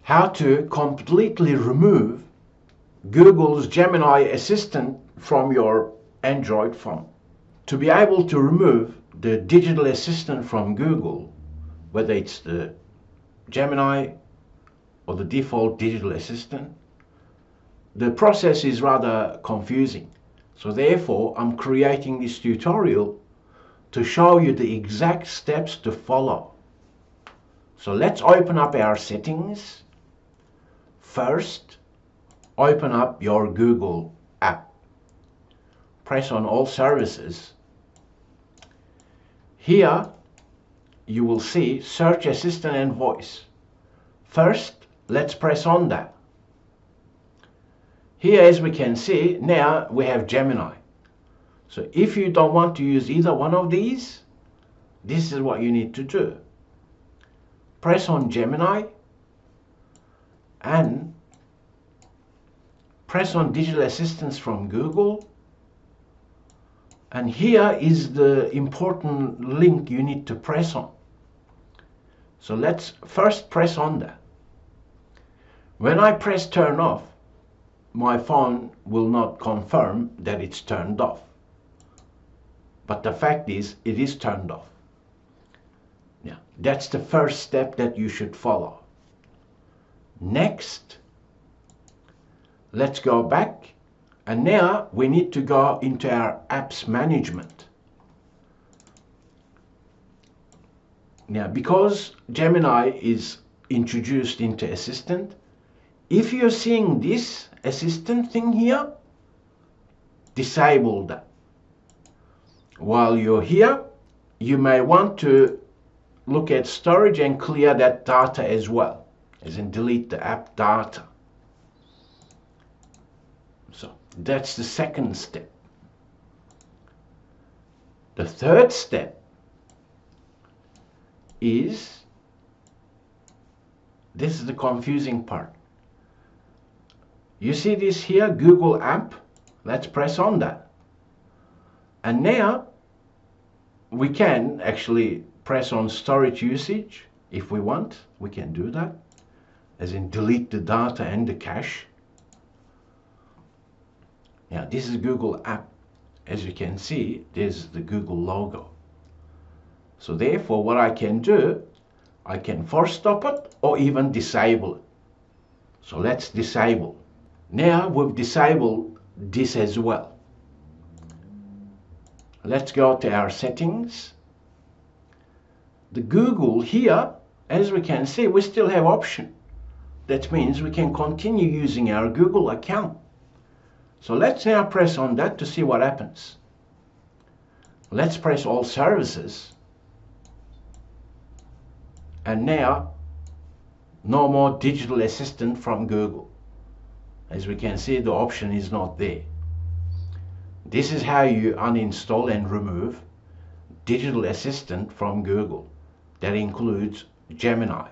how to completely remove Google's Gemini assistant from your Android phone. To be able to remove the digital assistant from Google, whether it's the Gemini or the default digital assistant, the process is rather confusing. So therefore, I'm creating this tutorial to show you the exact steps to follow. So let's open up our settings. First, open up your Google app. Press on all services. Here you will see search assistant and voice. First, let's press on that. Here, as we can see, now we have Gemini. So if you don't want to use either one of these, this is what you need to do. Press on Gemini and press on digital assistants from Google. And here is the important link you need to press on. So let's first press on that. When I press turn off, my phone will not confirm that it's turned off. But the fact is, it is turned off. Now, that's the first step that you should follow. Next, let's go back. And now we need to go into our apps management. Now, because Gemini is introduced into Assistant, if you're seeing this Assistant thing here, disable that. While you're here, you may want to look at storage and clear that data as well, as in delete the app data. So that's the second step. The third step is, this is the confusing part. You see this here, Google app? Let's press on that. And now we can actually press on storage usage. If we want, we can do that, as in delete the data and the cache. Now this is Google app. As you can see, there's the Google logo. So therefore, what I can do, I can force stop it or even disable it. So let's disable. Now we've disabled this as well. Let's go to our settings. The Google here, as we can see, we still have option. That means we can continue using our Google account. So let's now press on that to see what happens. Let's press all services. And now, no more digital assistant from Google. As we can see, the option is not there. This is how you uninstall and remove digital assistant from Google. That includes Gemini.